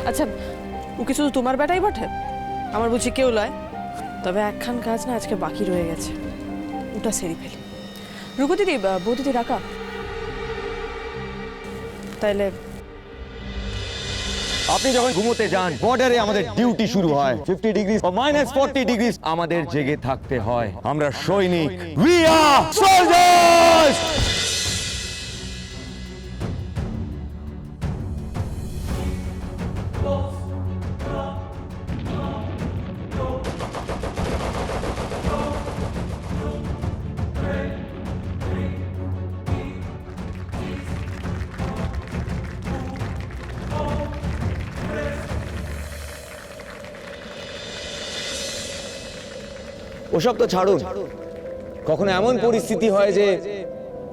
আচ্ছা ও কি শুধু তোমার বেটাই বটে? আমার বুঝি কেউ লয়। তবে একখান কাজ না আজকে বাকি রয়ে গেছে, ওটা সেরে ফেলি। রুকু দিদি, বৌদিদি রাখা তাইলে আপনি যখন ঘুমোতে যান বর্ডারে আমাদের ডিউটি শুরু হয় 50 ডিগ্রি বা -40 ডিগ্রি আমাদের জেগে থাকতে হয়। আমরা সৈনিক, উই আর সোলজার্স। ওসব তো ছাড়ুন, কখনো এমন পরিস্থিতি হয় যে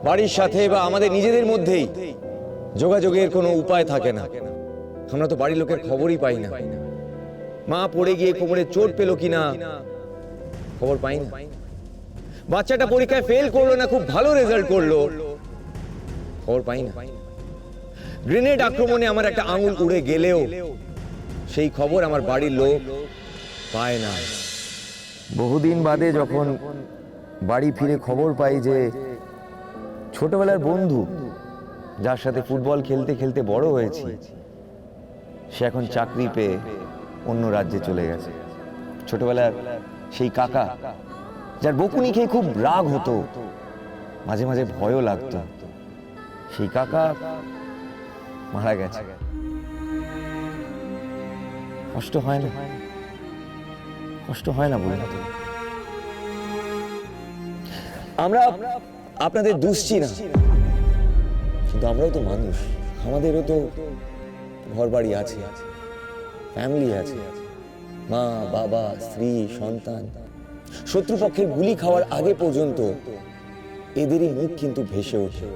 বাড়ির সাথে বা আমাদের নিজেদের মধ্যেই যোগাযোগের কোনো উপায় থাকে না। আমরা তো বাড়ির লোকের খবরই পাই না। মা পড়ে গিয়ে কোমরে চোট পেল কিনা খবর পাই না। বাচ্চাটা পরীক্ষায় ফেল করলো না খুব ভালো রেজাল্ট করলো খবর পাই না। গ্রেনেড আক্রমণে আমার একটা আঙুল উড়ে গেলেও সেই খবর আমার বাড়ির লোক পায় না। বহুদিন বাদে যখন বাড়ি ফিরে খবর পাই যে ছোটবেলার বন্ধু যার সাথে ফুটবল খেলতে খেলতে বড় হয়েছি সে এখন চাকরি পেয়ে অন্য রাজ্যে চলে গেছে। ছোটবেলার সেই কাকা যার বকুনি খেয়ে খুব রাগ হতো, মাঝে মাঝে ভয়ও লাগতো, সেই কাকা মারা গেছে। কষ্ট হয় না? কষ্ট হয় না বলে না তো? আমরা আপনাদের দুষছি না, কিন্তু আমরাও তো মানুষ, আমাদেরও তো ঘর বাড়ি আছে, ফ্যামিলি আছে, মা বাবা স্ত্রী সন্তান। শত্রুপক্ষের গুলি খাওয়ার আগে পর্যন্ত এদেরই মুখ কিন্তু ভেসে ওঠে।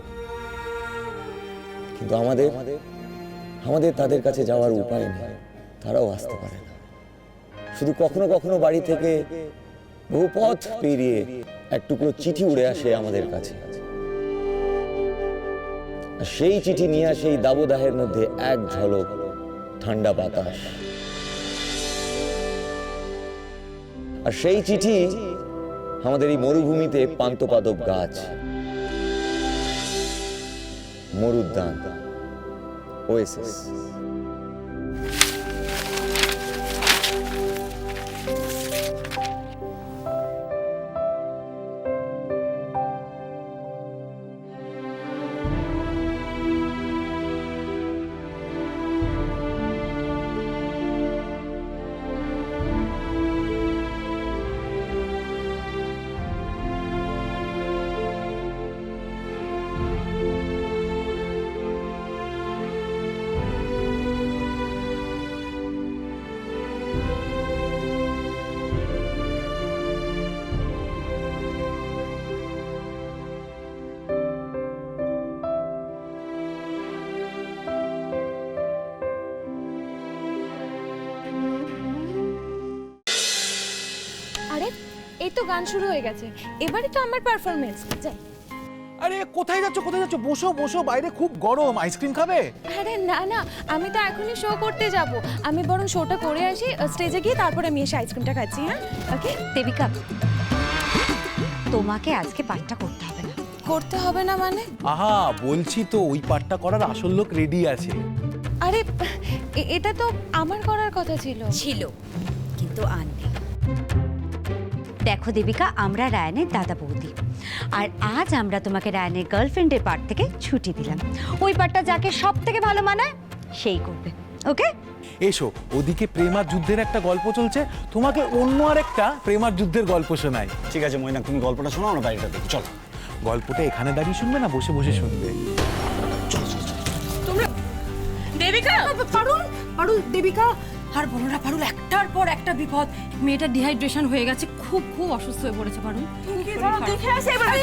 কিন্তু আমাদের তাদের কাছে যাওয়ার উপায় নেই, তারাও আসতে পারে না। শুধু কখনো কখনো বাড়ি থেকে বহু পথ পেরিয়ে এক টুকরো চিঠি উড়ে আসে আমাদের কাছে। সেই চিঠি নিয়ে আসে এই দাবদাহের মধ্যে এক ঝলক ঠান্ডা বাতাস। আর সেই চিঠি আমাদের এই মরুভূমিতে পান্থপাদপ গাছ, মরুদ্যান, ওয়েসিস। এই তো গান শুরু হয়ে গেছে, এবারে তো আমার পারফরমেন্স। যাই। আরে কোথায় যাচ্ছ বসো বসো, বাইরে খুব গরম, আইসক্রিম খাবে? আরে না না, আমি তো এখনই শো করতে যাব। আমি বরং শোটা করে আসি, স্টেজে গিয়ে তারপরে আমি এসে আইসক্রিমটা খাচ্ছি। হ্যাঁ ওকে। দেবিকা, তোমাকে আজকে পাঠটা করতে হবে না। করতে হবে না মানে? আহা বলছি তো, ওই পাঠটা করার আসল লোক রেডি আছে। আরে এটা তো আমার করার কথা ছিল। কিন্তু আনবে। দেখো দেবিকা, আমরা রায়ানের দাদা বৌদি, আর আজ আমরা তোমাকে রায়ানের গার্লফ্রেন্ডের পার্ট থেকে ছুটি দিলাম। ওই পার্টটা যাকে সব থেকে ভালো মানায় সেই করবে, ওকে? এসো, ওদিকে প্রেমার যুদ্ধের একটা গল্প চলছে, তোমাকে অন্য আরেকটা প্রেমার যুদ্ধের গল্প শোনাই। ঠিক আছে মৈনাক, তুমি গল্পটা শোনাও, আমরা বাড়িটা দেখি। চলো। গল্পটা এখানে দাঁড়িয়ে শুনবে না বসে বসে শুনবে? তোমরা দেবিকা, পারুল পারুল, দেবিকা আর বলো না পারুল, একটার পর একটা বিপদ। মেয়েটা ডিহাইড্রেশন হয়ে গেছে, খুব খুব অসুস্থ হয়ে পড়েছে পারুল। দেখে আসে এবারে।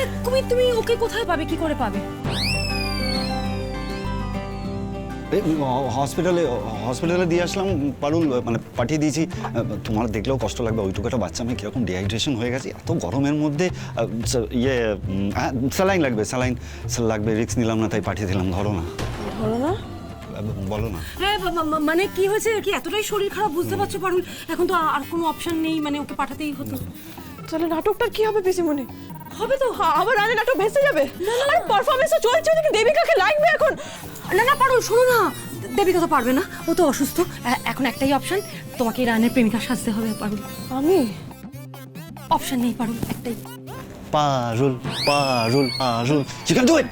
তুমি ওকে কোথায় পাবে, কি করে পাবে? হসপিটালে দিয়ে আসলাম পারুল, মানে পাঠিয়ে দিয়েছি। তোমার দেখলেও কষ্ট লাগবে, ওইটুকু একটা বাচ্চা মেয়ে কিরকম ডিহাইড্রেশন হয়ে গেছে এত গরমের মধ্যে। স্যালাইন লাগবে, স্যালাইন লাগবে, রিস্ক নিলাম না তাই পাঠিয়ে দিলাম। ধরো না। বলো না। হ্যাঁ মানে কি হয়েছে কি এতটাই শরীর খারাপ বুঝতে পারছো পারুল, এখন তো আর কোনো অপশন নেই, মানে ওকে পাঠাতেই হতো। তাহলে নাটকটার কি হবে পিসিমণি? হবে তো। আবার রানে নাটক ভেসে যাবে? আর পারফরমেন্সও চলছে, ওদিকে দেবিকাকে লাগবে এখন। না পারুল শোনো না, দেবিকা তো পারবে না, ও তো অসুস্থ। এখন একটাই অপশন, তোমাকে রানের প্রেমিকা সাজতে হবে পারুল। আমি? অপশন নেই পারুল, একটাই। পারুল পারুল পারুল, you can do it.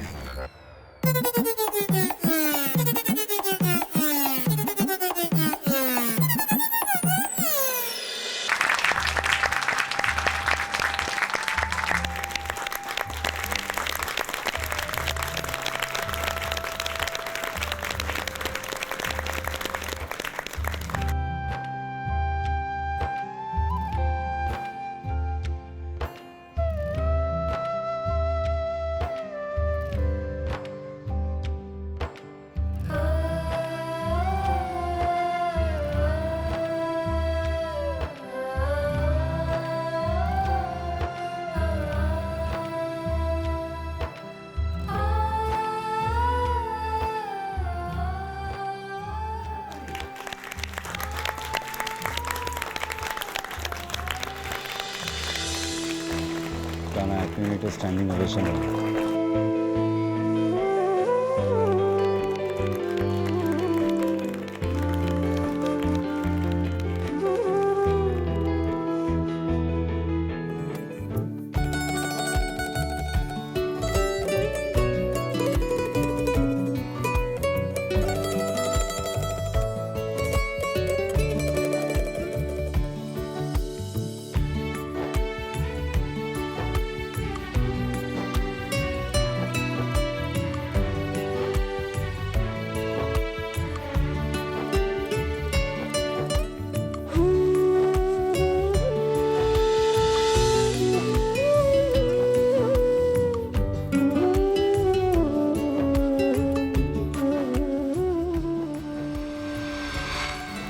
টানা 1 মিনিটের স্ট্যান্ডিং ওভেশন।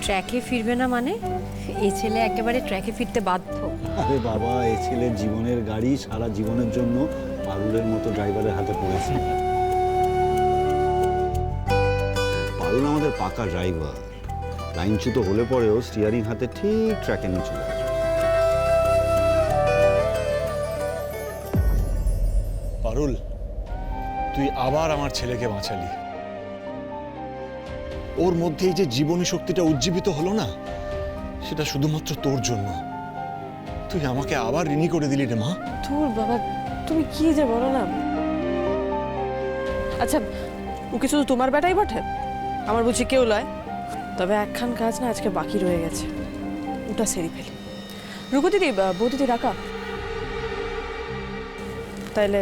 ট্র্যাকে ফিরবে না মানে? এই ছেলে একেবারে ট্র্যাকে ফিরতে বাধ্য। আরে বাবা, এই ছেলের জীবনের গাড়ি সারা জীবনের জন্য পারুলের মতো ড্রাইভারের হাতে পড়েছে। পারুল আমাদের পাকা ড্রাইভার, লাইনচ্যুত হলে পরেও স্টিয়ারিং হাতে ঠিক ট্র্যাকে নিয়ে চলে আসবে। পারুল, তুই আবার আমার ছেলেকে বাঁচালি। ওর মধ্যে যে জীবনী শক্তিটা উজ্জীবিত হলো না, সেটা শুধুমাত্র তোর জন্য। তুই আমাকে আবার ঋণী করে দিলি রে মা। তোর বাবা, তুমি কি যে বলো না। আচ্ছা, ও কি শুধু তোমার বেটাই বটে? আমার বুঝি কেউ লয়? তবে একখান কাজ না আজকে বাকি রয়ে গেছে, ওটা সেরে ফেলি। রুকু দিদি, বৌদিদি রাখা, তাইলে